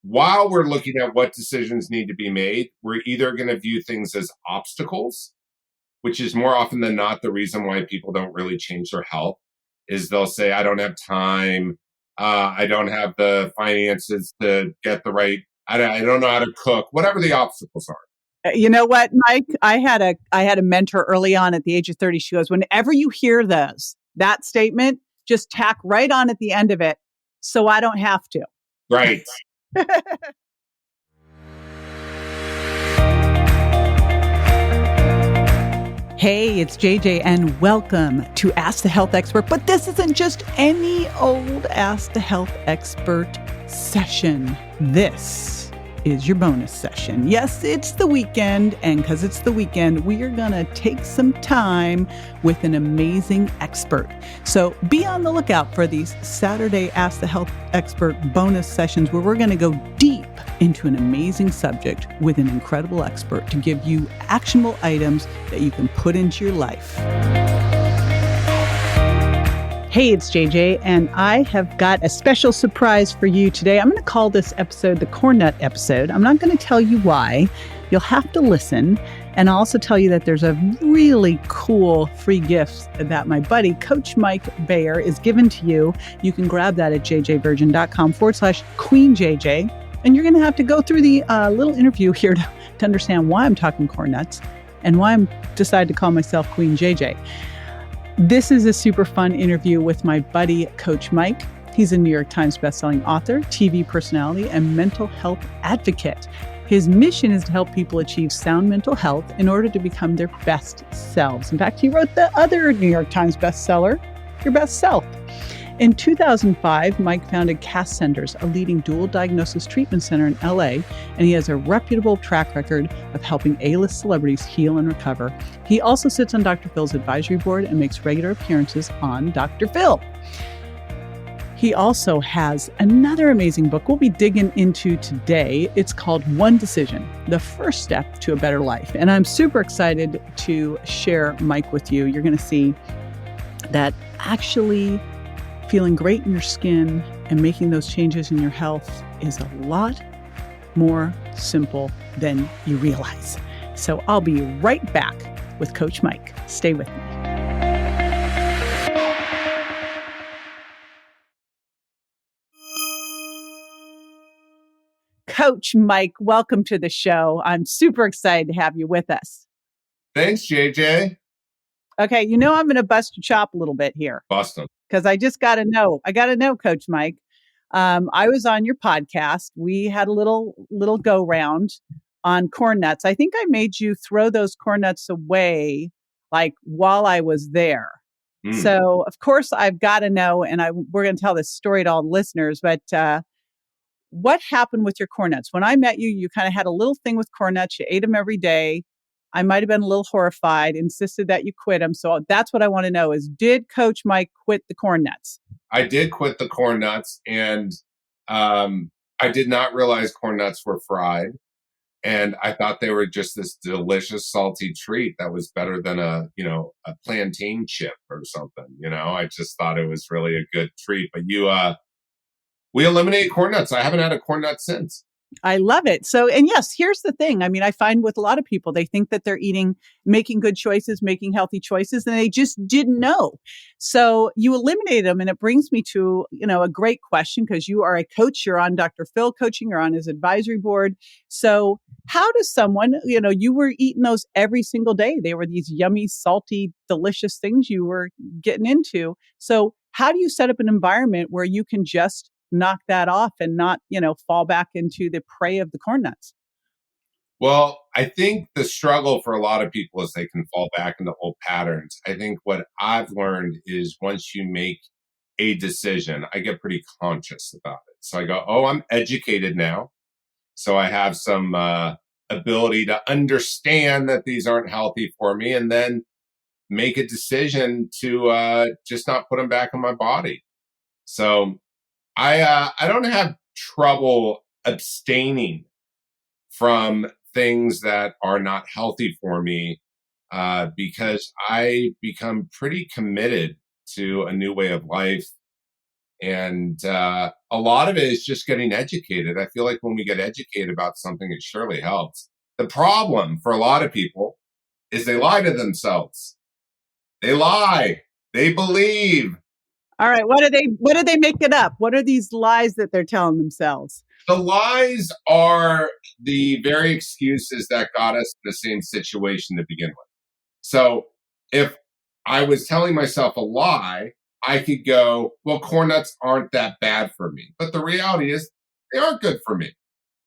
while we're looking at what decisions need to be made, we're either going to view things as obstacles, which is more often than not the reason why people don't really change their health, is they'll say, I don't have time. I don't have the finances to get the right, I don't know how to cook, whatever the obstacles are. You know what, Mike? I had a mentor early on at the age of 30. She goes, whenever you hear that statement, just tack right on at the end of it, so I don't have to. Right. Hey, it's JJ, and welcome to Ask the Health Expert. But this isn't just any old Ask the Health Expert session. This is your bonus session. Yes, it's the weekend, and because it's the weekend, we are going to take some time with an amazing expert. So be on the lookout for these Saturday Ask the Health Expert bonus sessions where we're going to go deep into an amazing subject with an incredible expert to give you actionable items that you can put into your life. Hey, it's JJ, and I have got a special surprise for you today. I'm going to call this episode the Corn Nut episode. I'm not going to tell you why. You'll have to listen. And I'll also tell you that there's a really cool free gift that my buddy, Coach Mike Bayer, is giving to you. You can grab that at jjvirgin.com/QueenJJ. And you're going to have to go through the little interview here to understand why I'm talking corn nuts and why I'm decided to call myself Queen JJ. This is a super fun interview with my buddy, Coach Mike. He's a New York Times bestselling author, TV personality, and mental health advocate. His mission is to help people achieve sound mental health in order to become their best selves. In fact, he wrote the other New York Times bestseller, Your Best Self. In 2005, Mike founded CAST Centers, a leading dual diagnosis treatment center in LA, and he has a reputable track record of helping A-list celebrities heal and recover. He also sits on Dr. Phil's advisory board and makes regular appearances on Dr. Phil. He also has another amazing book we'll be digging into today. It's called One Decision, the first step to a better life. And I'm super excited to share Mike with you. You're going to see that actually feeling great in your skin and making those changes in your health is a lot more simple than you realize. So I'll be right back with Coach Mike. Stay with me. Coach Mike, welcome to the show. I'm super excited to have you with us. Thanks, JJ. Okay, I'm going to bust your chop a little bit here. Bust them. Because I just got to know. I got to know, Coach Mike. I was on your podcast. We had a little go round on corn nuts. I think I made you throw those corn nuts away like while I was there. So, of course, I've got to know, and we're going to tell this story to all the listeners, but what happened with your corn nuts? When I met you, you kind of had a little thing with corn nuts. You ate them every day. I might have been a little horrified, insisted that you quit them. So that's what I want to know is, did Coach Mike quit the corn nuts? I did quit the corn nuts, and I did not realize corn nuts were fried. And I thought they were just this delicious, salty treat that was better than a plantain chip or something. I just thought it was really a good treat. But we eliminated corn nuts. I haven't had a corn nut since. I love it. So, and yes, here's the thing. I mean, I find with a lot of people, they think that they're making good choices, making healthy choices, and they just didn't know. So you eliminate them. And it brings me to, a great question, because you are a coach, you're on Dr. Phil coaching, you're on his advisory board. So how does someone, you were eating those every single day. They were these yummy, salty, delicious things you were getting into. So how do you set up an environment where you can just knock that off and not, fall back into the prey of the corn nuts? Well, I think the struggle for a lot of people is they can fall back into old patterns. I think what I've learned is once you make a decision, I get pretty conscious about it. So I go, I'm educated now. So I have some ability to understand that these aren't healthy for me, and then make a decision to just not put them back in my body. So I don't have trouble abstaining from things that are not healthy for me because I become pretty committed to a new way of life. And a lot of it is just getting educated. I feel like when we get educated about something, it surely helps. The problem for a lot of people is they lie to themselves. They lie. They believe. All right. What do they make it up? What are these lies that they're telling themselves? The lies are the very excuses that got us in the same situation to begin with. So if I was telling myself a lie, I could go, well, corn nuts aren't that bad for me. But the reality is, they aren't good for me.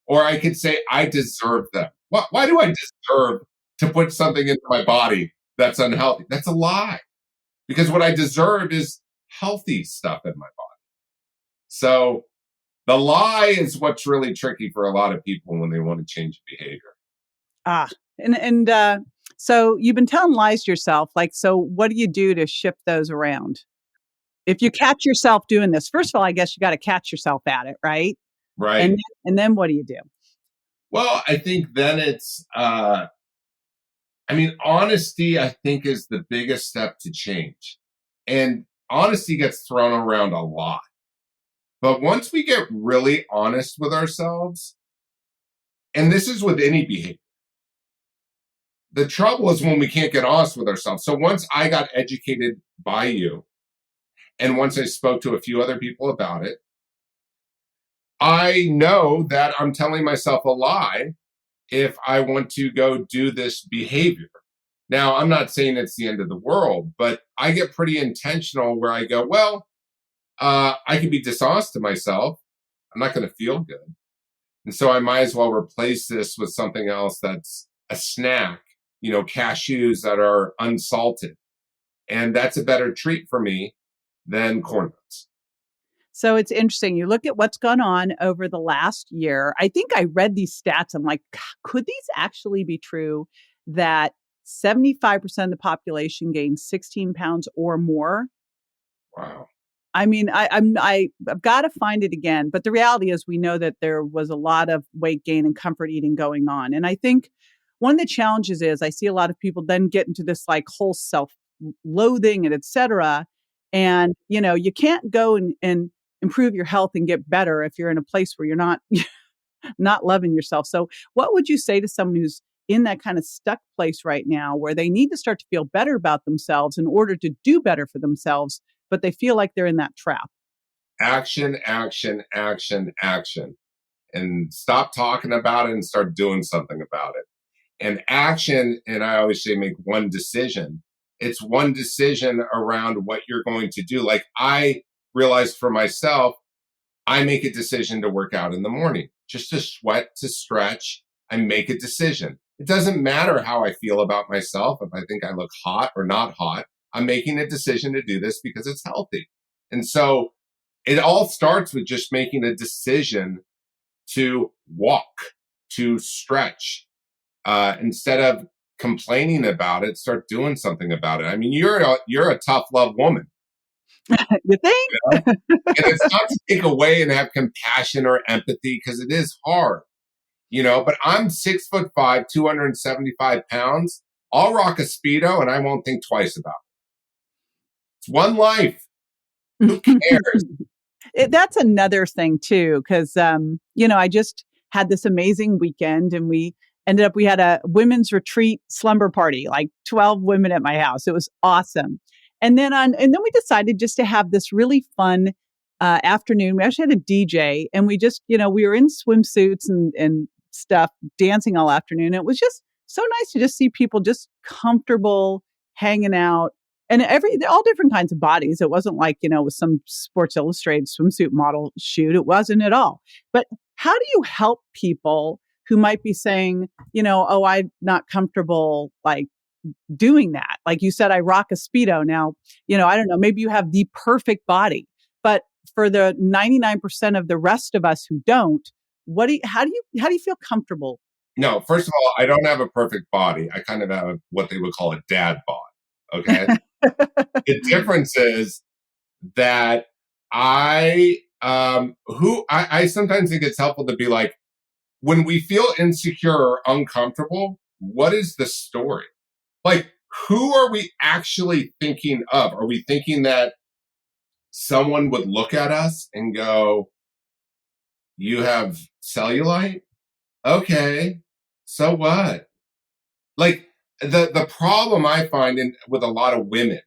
Or I could say, I deserve them. Why do I deserve to put something into my body that's unhealthy? That's a lie. Because what I deserve is healthy stuff in my body. So the lie is what's really tricky for a lot of people when they want to change behavior. Ah, and so you've been telling lies to yourself. Like, so what do you do to shift those around? If you catch yourself doing this, first of all, I guess you got to catch yourself at it, right? Right. And then what do you do? Well, I think then it's, honesty, I think, is the biggest step to change. And honesty gets thrown around a lot. But once we get really honest with ourselves, and this is with any behavior, the trouble is when we can't get honest with ourselves. So once I got educated by you, and once I spoke to a few other people about it, I know that I'm telling myself a lie if I want to go do this behavior. Now, I'm not saying it's the end of the world, but I get pretty intentional where I go, well, I could be dishonest to myself. I'm not going to feel good. And so I might as well replace this with something else that's a snack, cashews that are unsalted. And that's a better treat for me than corn nuts. So it's interesting. You look at what's gone on over the last year. I think I read these stats. I'm like, could these actually be true that 75% of the population gained 16 pounds or more? Wow. I mean, I've got to find it again. But the reality is, we know that there was a lot of weight gain and comfort eating going on. And I think one of the challenges is I see a lot of people then get into this like whole self loathing and et cetera. And, you can't go and improve your health and get better if you're in a place where you're not loving yourself. So what would you say to someone who's in that kind of stuck place right now where they need to start to feel better about themselves in order to do better for themselves, but they feel like they're in that trap? Action, action, action, action. And stop talking about it and start doing something about it. And action, and I always say make one decision. It's one decision around what you're going to do. Like I realized for myself, I make a decision to work out in the morning, just to sweat, to stretch. I make a decision. It doesn't matter how I feel about myself. If I think I look hot or not hot, I'm making a decision to do this because it's healthy. And so it all starts with just making a decision to walk, to stretch, instead of complaining about it, start doing something about it. I mean, you're a tough love woman, You think? you know? And it's not to take away and have compassion or empathy because it is hard, But I'm 6'5", 275 pounds. I'll rock a speedo and I won't think twice about it. It's one life. Who cares? That's another thing too, because I just had this amazing weekend, and we had a women's retreat slumber party, like 12 women at my house. It was awesome. And then we decided just to have this really fun afternoon. We actually had a DJ, and we just, we were in swimsuits and stuff, dancing all afternoon. It was just so nice to just see people just comfortable hanging out, and all different kinds of bodies. It wasn't like, it was some Sports Illustrated swimsuit model shoot. It wasn't at all. But how do you help people who might be saying, oh, I'm not comfortable like doing that? Like you said, I rock a Speedo. Now, I don't know, maybe you have the perfect body, but for the 99% of the rest of us who don't, how do you feel comfortable? No, first of all, I don't have a perfect body. I kind of have what they would call a dad bod. Okay. The difference is that I sometimes think it's helpful to be like, when we feel insecure or uncomfortable, what is the story? Like, who are we actually thinking of? Are we thinking that someone would look at us and go, "You have cellulite? Okay, so what?" Like the problem I find with a lot of women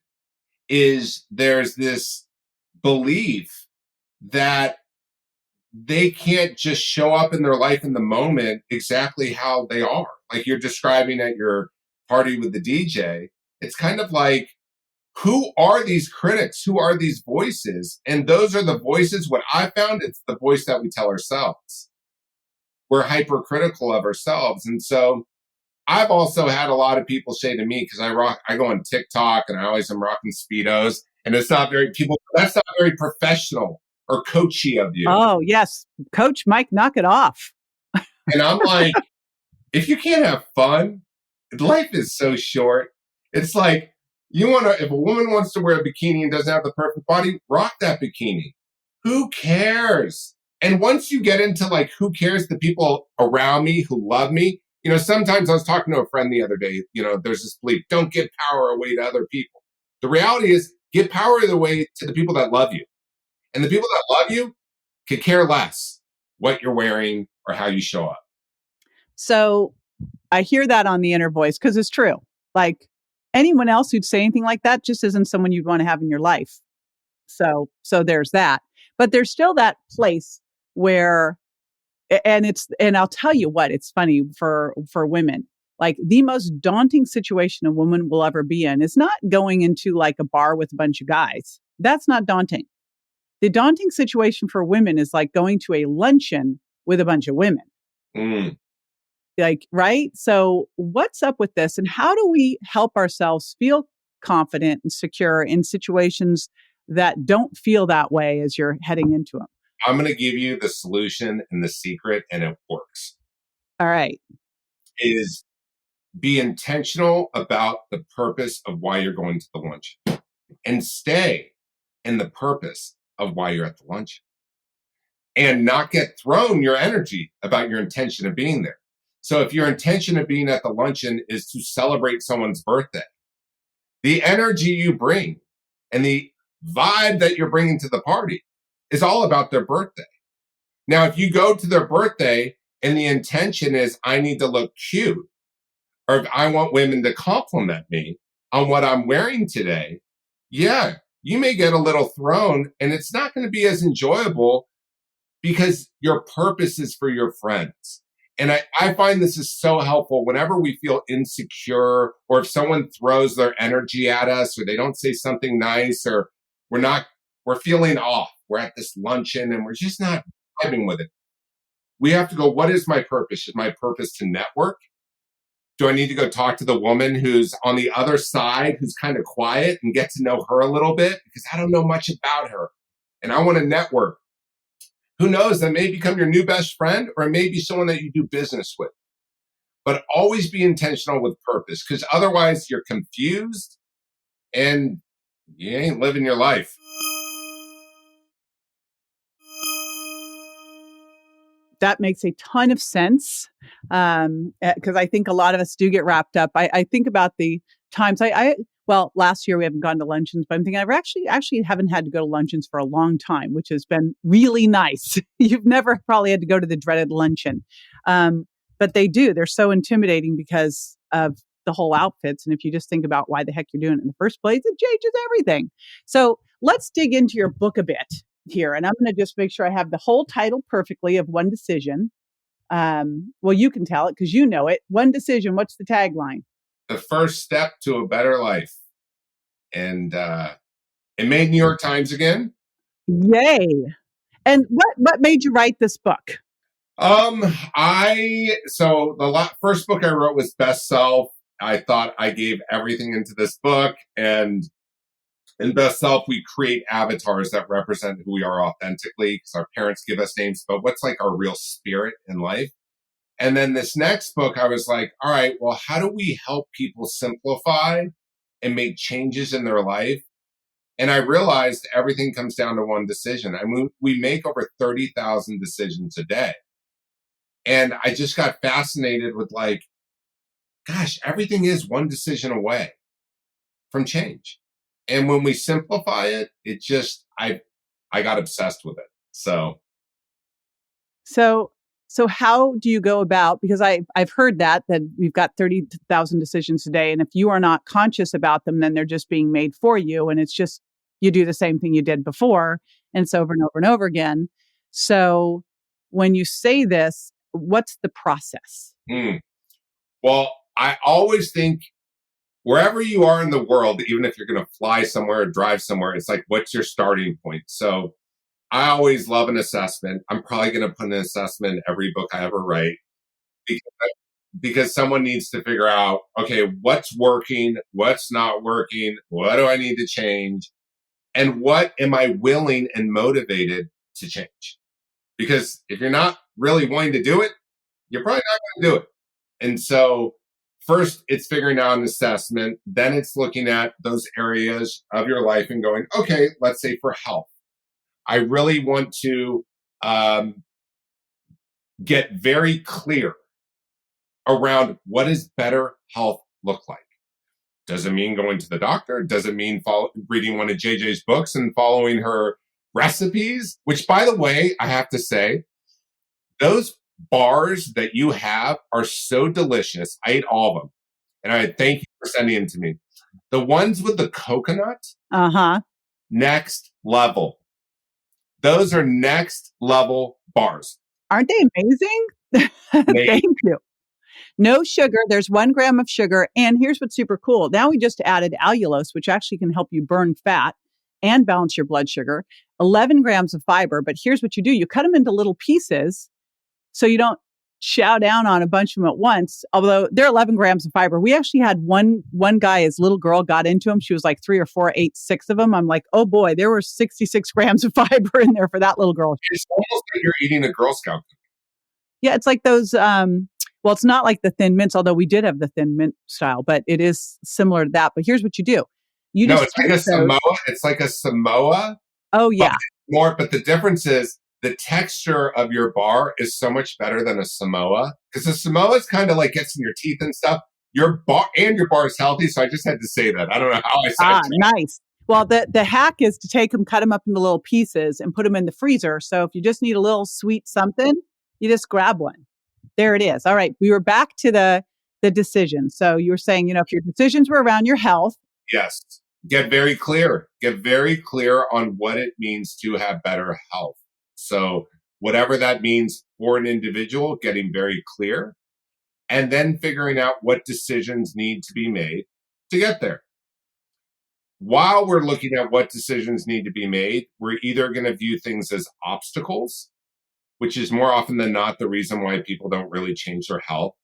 is there's this belief that they can't just show up in their life in the moment exactly how they are. Like you're describing at your party with the DJ. It's kind of like, who are these critics? Who are these voices? And those are the voices. What I found, it's the voice that we tell ourselves. We're hypercritical of ourselves. And so I've also had a lot of people say to me, because I go on TikTok and I always am rocking Speedos, and it's not very people, that's not very professional or coachy of you. Oh, yes. Coach Mike, knock it off. And I'm like, if you can't have fun, life is so short. It's like, if a woman wants to wear a bikini and doesn't have the perfect body, rock that bikini. Who cares? And once you get into like, who cares, the people around me who love me, sometimes I was talking to a friend the other day, there's this belief, don't give power away to other people. The reality is, give power away to the people that love you. And the people that love you could care less what you're wearing or how you show up. So I hear that on the inner voice because it's true. Like anyone else who'd say anything like that just isn't someone you'd want to have in your life. So there's that. But there's still that place where, and I'll tell you what, it's funny for women. Like the most daunting situation a woman will ever be in is not going into like a bar with a bunch of guys. That's not daunting. The daunting situation for women is like going to a luncheon with a bunch of women. Mm. Like, right? So what's up with this? And how do we help ourselves feel confident and secure in situations that don't feel that way as you're heading into them? I'm going to give you the solution and the secret, and it works. All right. Is be intentional about the purpose of why you're going to the luncheon and stay in the purpose of why you're at the luncheon and not get thrown your energy about your intention of being there. So if your intention of being at the luncheon is to celebrate someone's birthday, the energy you bring and the vibe that you're bringing to the party is all about their birthday. Now, if you go to their birthday and the intention is, I need to look cute, or if I want women to compliment me on what I'm wearing today, yeah, you may get a little thrown and it's not going to be as enjoyable because your purpose is for your friends. And I find this is so helpful whenever we feel insecure, or if someone throws their energy at us, or they don't say something nice, or we're feeling off. We're at this luncheon and we're just not vibing with it. We have to go, what is my purpose? Is my purpose to network? Do I need to go talk to the woman who's on the other side, who's kind of quiet, and get to know her a little bit? Because I don't know much about her and I want to network. Who knows? That may become your new best friend, or it may be someone that you do business with. But always be intentional with purpose, because otherwise you're confused and you ain't living your life. That makes a ton of sense, because I think a lot of us do get wrapped up. I think about the times well, last year we haven't gone to luncheons, but I'm thinking I've actually haven't had to go to luncheons for a long time, which has been really nice. You've never probably had to go to the dreaded luncheon. But they do. They're so intimidating because of the whole outfits. And if you just think about why the heck you're doing it in the first place, it changes everything. So let's dig into your book a bit here. And I'm going to just make sure I have the whole title perfectly of One Decision. Well, you can tell it because you know it. One Decision. What's the tagline? The first step to a better life. And it made New York Times again. Yay. And what made you write this book? The first book I wrote was Best Self. I thought I gave everything into this book, and in Best Self, we create avatars that represent who we are authentically, because our parents give us names, but what's like our real spirit in life. And then this next book, I was like, all right, well, how do we help people simplify and make changes in their life? And I realized everything comes down to one decision. I mean, we make over 30,000 decisions a day. And I just got fascinated with like, gosh, everything is one decision away from change. And when we simplify it, I got obsessed with it. So So, so how do you go about, because I've heard that we've got 30,000 decisions a day, and if you are not conscious about them, then they're just being made for you, and it's just you do the same thing you did before, and it's over and over and over again. So when you say this, what's the process? hmm. Well, I always think wherever you are in the world, even if you're going to fly somewhere or drive somewhere, it's like, what's your starting point? So I always love an assessment. I'm probably going to put an assessment in every book I ever write because, because someone needs to figure out, okay, what's working, what's not working, what do I need to change, and what am I willing and motivated to change? Because if you're not really wanting to do it, you're probably not going to do it. And so, first, it's figuring out an assessment. Then it's looking at those areas of your life and going, okay, let's say for health, I really want to um, get very clear around what does better health look like. Does it mean going to the doctor? Does it mean reading one of JJ's books and following her recipes? Which, by the way, I have to say, those bars that you have are so delicious. I ate all of them. And I thank you for sending them to me. The ones with the coconut, Uh-huh. next level. Those are next level bars. Aren't they amazing? Thank you. No sugar. There's 1 gram of sugar. And here's what's super cool. Now we just added allulose, which actually can help you burn fat and balance your blood sugar. 11 grams of fiber. But here's what you do. You cut them into little pieces so you don't chow down on a bunch of them at once. Although they're 11 grams of fiber. We actually had one guy, his little girl got into them. She was like 3 or 4, ate 6 of them. I'm like, oh boy, there were 66 grams of fiber in there for that little girl. It's almost like you're eating a Girl Scout. Yeah, it's like those. Well, it's not like the Thin Mints, although we did have the Thin Mint style, but it is similar to that. But here's what you do: you No, just it's like a Samoa. It's like a Samoa. Oh yeah, But the difference is the texture of your bar is so much better than a Samoa because the Samoa is kind of like gets in your teeth and stuff. Your bar is healthy, so I just had to say that. I don't know how I said that. Nice. Well, the hack is to take them, cut them up into little pieces, and put them in the freezer. So if you just need a little sweet something, you just grab one. There it is. All right. We were back to the decision. So you were saying, if your decisions were around your health. Yes. Get very clear. Get very clear on what it means to have better health. So whatever that means for an individual, getting very clear, and then figuring out what decisions need to be made to get there. While we're looking at what decisions need to be made, we're either going to view things as obstacles, which is more often than not the reason why people don't really change their health,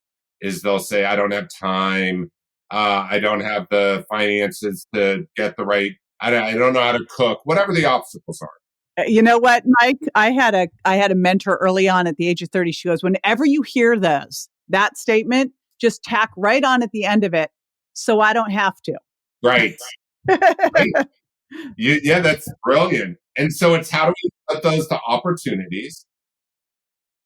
is they'll say, I don't have time. I don't have the finances to get the right, I don't know how to cook, whatever the obstacles are. You know what, Mike? I had a mentor early on at the age of 30. She goes, whenever you hear that statement, just tack right on at the end of it. So I don't have to. Right. Right. Yeah, that's brilliant. And so it's how do we put those to opportunities?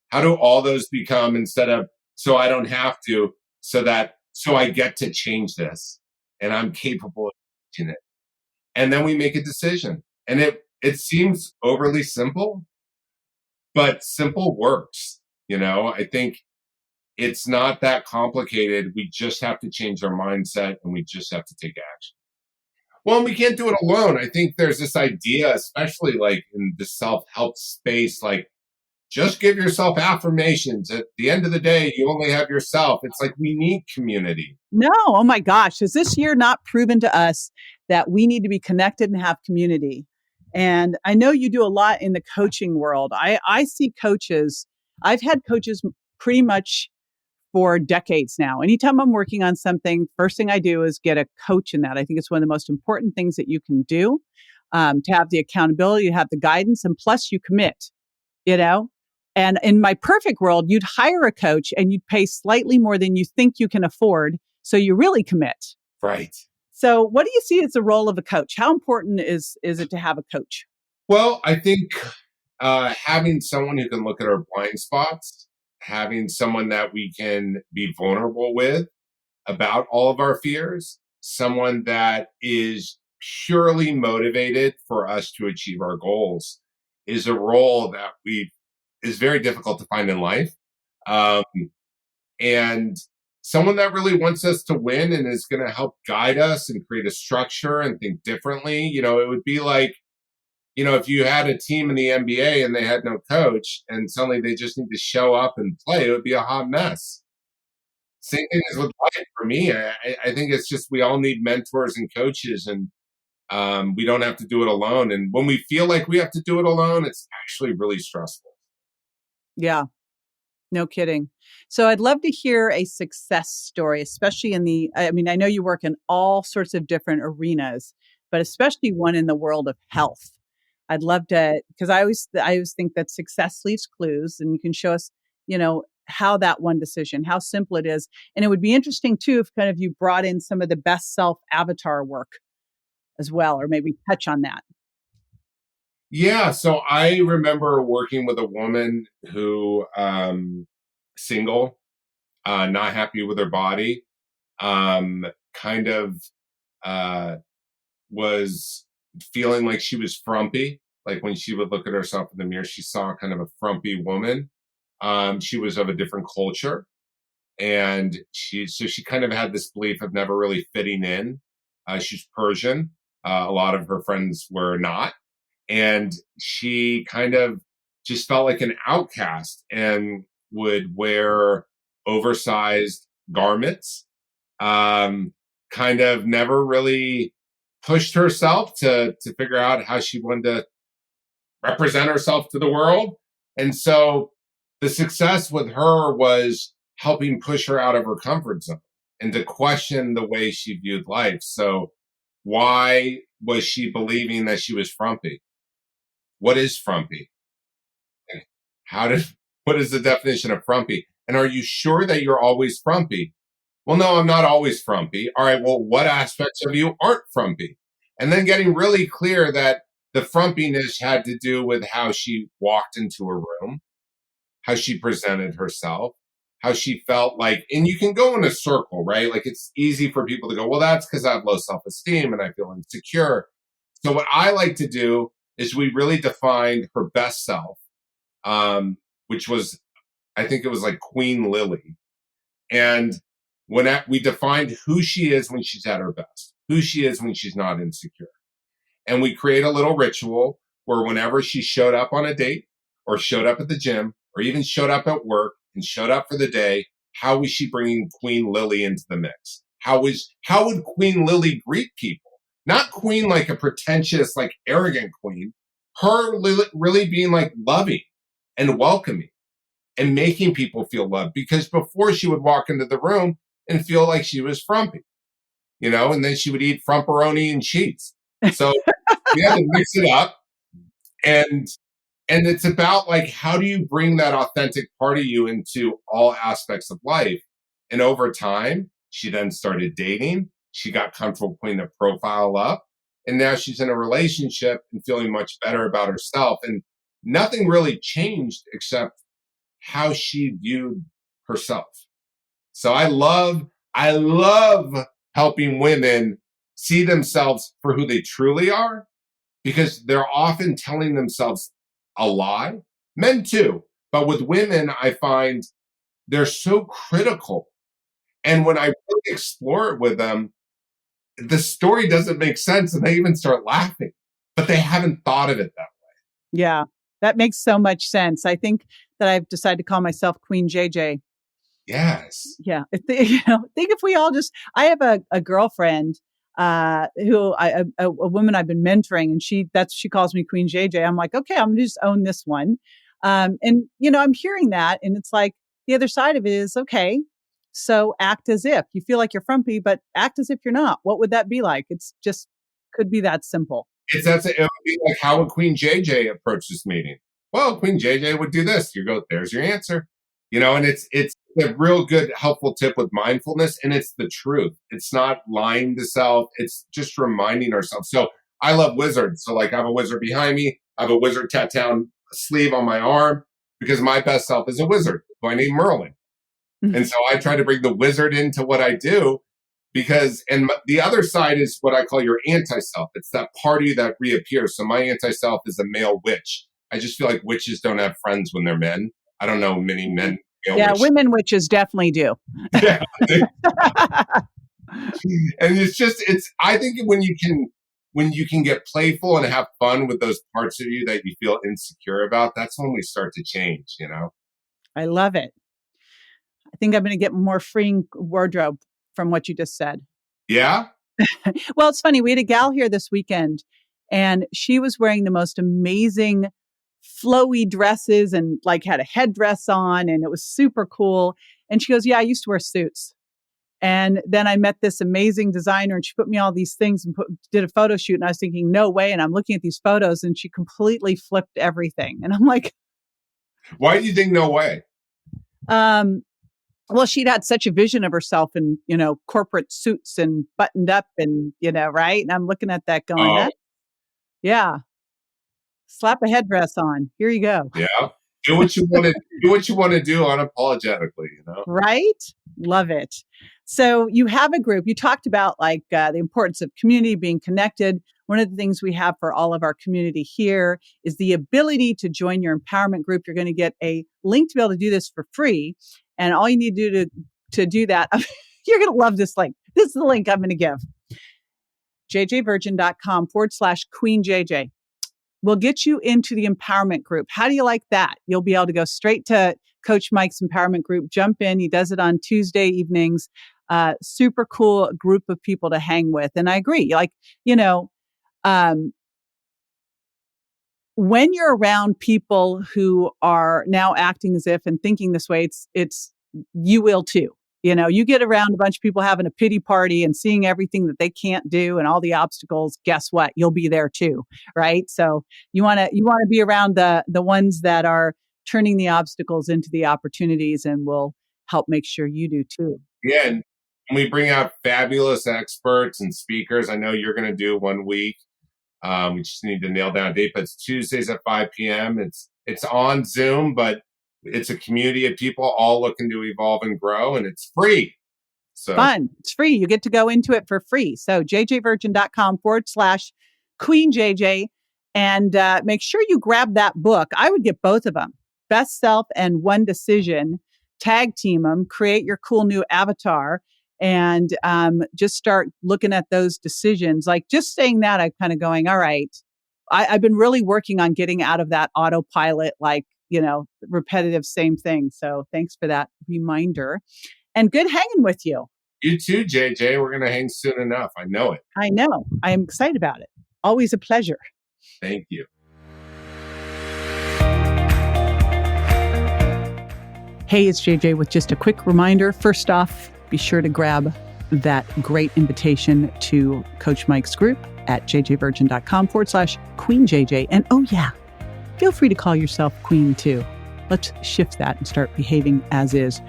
How do all those become, instead of so I don't have to, so I get to change this and I'm capable of changing it. And then we make a decision. And it seems overly simple, but simple works. I think it's not that complicated. We just have to change our mindset and we just have to take action. Well, and we can't do it alone. I think there's this idea, especially like in the self-help space, like just give yourself affirmations. At the end of the day, you only have yourself. It's like we need community. No, oh my gosh. Has this year not proven to us that we need to be connected and have community? And I know you do a lot in the coaching world. I see coaches, I've had coaches pretty much for decades now. Anytime I'm working on something, first thing I do is get a coach in that. I think it's one of the most important things that you can do, to have the accountability, to have the guidance, and plus you commit, And in my perfect world, you'd hire a coach and you'd pay slightly more than you think you can afford. So you really commit. Right. So what do you see as the role of a coach? How important is it to have a coach? Well, I think having someone who can look at our blind spots, having someone that we can be vulnerable with about all of our fears, someone that is purely motivated for us to achieve our goals is a role that we is very difficult to find in life. Um, and someone that really wants us to win and is going to help guide us and create a structure and think differently. It would be like, if you had a team in the NBA and they had no coach and suddenly they just need to show up and play, it would be a hot mess. Same thing as with life for me. I think it's just we all need mentors and coaches, and we don't have to do it alone. And when we feel like we have to do it alone, it's actually really stressful. Yeah. No kidding. So I'd love to hear a success story, especially I mean, I know you work in all sorts of different arenas, but especially one in the world of health. I'd love to, because I always think that success leaves clues, and you can show us, how that one decision, how simple it is. And it would be interesting too, if kind of you brought in some of the best self avatar work as well, or maybe touch on that. Yeah, so I remember working with a woman who single, not happy with her body, kind of uh, was feeling like she was frumpy. Like when she would look at herself in the mirror, she saw kind of a frumpy woman. She was of a different culture, and she kind of had this belief of never really fitting in. She's Persian. A lot of her friends were not, and she kind of just felt like an outcast and would wear oversized garments. Kind of never really pushed herself to figure out how she wanted to represent herself to the world. And so the success with her was helping push her out of her comfort zone and to question the way she viewed life. So why was she believing that she was frumpy? What is frumpy? How did what is the definition of frumpy? And are you sure that you're always frumpy? Well, no, I'm not always frumpy. All right, well, what aspects of you aren't frumpy? And then getting really clear that the frumpiness had to do with how she walked into a room, how she presented herself, how she felt like, and you can go in a circle, right? Like it's easy for people to go, well, that's because I have low self esteem and I feel insecure. So, what I like to do is we really defined her best self, which was, I think it was like Queen Lily. And we defined who she is when she's at her best, who she is when she's not insecure. And we create a little ritual where whenever she showed up on a date or showed up at the gym or even showed up at work and showed up for the day, how was she bringing Queen Lily into the mix? How would Queen Lily greet people? Not Queen like a pretentious, like arrogant queen. Her really being like loving and welcoming and making people feel loved. Because before she would walk into the room and feel like she was frumpy, and then she would eat frumperoni and cheese. So we had to mix it up, and it's about like how do you bring that authentic part of you into all aspects of life. And over time, she then started dating. She got comfortable putting a profile up, and now she's in a relationship and feeling much better about herself. And nothing really changed except how she viewed herself. So I love helping women see themselves for who they truly are, because they're often telling themselves a lie. Men too, but with women, I find they're so critical. And when I really explore it with them, the story doesn't make sense and they even start laughing, but they haven't thought of it that way. Yeah, that makes so much sense. I think that I've decided to call myself Queen JJ. Yes. Yeah, think if we all just. I have a girlfriend a woman I've been mentoring, and she calls me Queen JJ. I'm like, okay, I'm gonna just own this one. And I'm hearing that, and it's like the other side of it is okay. So act as if you feel like you're frumpy, but act as if you're not. What would that be like? It's just could be that simple. It would be like, how would Queen JJ approach this meeting? Well, Queen JJ would do this. You go, there's your answer. And it's a real good, helpful tip with mindfulness, and it's the truth. It's not lying to self. It's just reminding ourselves. So I love wizards. So like I have a wizard behind me. I have a wizard tattoo sleeve on my arm because my best self is a wizard who I named Merlin. And so I try to bring the wizard into what I do. because the other side is what I call your anti-self. It's that party that reappears. So my anti-self is a male witch. I just feel like witches don't have friends when they're men. I don't know many men male Yeah, witches. women witches definitely do. Yeah. And it's I think when you can get playful and have fun with those parts of you that you feel insecure about, that's when we start to change, you know? I love it. I think I'm going to get more freeing wardrobe from what you just said. Yeah? Well, it's funny. We had a gal here this weekend, and she was wearing the most amazing flowy dresses and like had a headdress on, and it was super cool. And she goes, "Yeah, I used to wear suits." And then I met this amazing designer, and she put me all these things and did a photo shoot. And I was thinking, no way. And I'm looking at these photos, and she completely flipped everything. And I'm like, Why do you think no way? um, well, she'd had such a vision of herself in, corporate suits and buttoned up and, right. And I'm looking at that going, Oh, that, yeah, slap a headdress on. Here you go. yeah. Do what you want to do what you want to do unapologetically, you know? Right? Love it. So you have a group. You talked about like the importance of community, being connected. One of the things we have for all of our community here is the ability to join your empowerment group. You're going to get a link to be able to do this for free. And all you need to do to do that, you're going to love this link. This is the link I'm going to give. jjvirgin.com/QueenJJ. We'll get you into the empowerment group. How do you like that? You'll be able to go straight to Coach Mike's empowerment group, jump in. He does it on Tuesday evenings. Super cool group of people to hang with. And I agree. Like, um, when you're around people who are now acting as if and thinking this way, it's you will too. You get around a bunch of people having a pity party and seeing everything that they can't do and all the obstacles. Guess what? You'll be there too, right? So you want to be around the ones that are turning the obstacles into the opportunities, and will help make sure you do too. Yeah, and we bring out fabulous experts and speakers. I know you're going to do one week. We just need to nail down a date, but it's Tuesdays at 5 p.m. It's on Zoom, but it's a community of people all looking to evolve and grow, and it's free. So Fun. It's free. You get to go into it for free. So jjvirgin.com/QueenJJ, and make sure you grab that book. I would get both of them, Best Self and One Decision. Tag team them, create your cool new avatar, and just start looking at those decisions. Like just saying that, I'm kind of going, all right, I've been really working on getting out of that autopilot, like, repetitive same thing. So thanks for that reminder, and good hanging with you. you too, JJ. We're going to hang soon enough. I know it. I know. I am excited about it. Always a pleasure. Thank you. Hey, it's JJ with just a quick reminder. First off, be sure to grab that great invitation to Coach Mike's group at jjvirgin.com/QueenJJ. And oh yeah, feel free to call yourself Queen too. Let's shift that and start behaving as is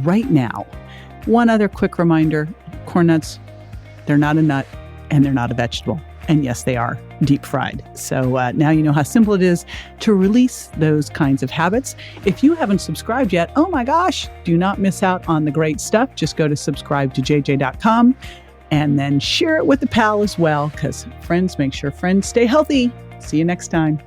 right now. One other quick reminder, corn nuts, they're not a nut and they're not a vegetable. And yes, they are deep fried. So now you know how simple it is to release those kinds of habits. If you haven't subscribed yet, oh my gosh, do not miss out on the great stuff. Just go to subscribe-to-jj.com and then share it with a pal as well, because friends make sure friends stay healthy. See you next time.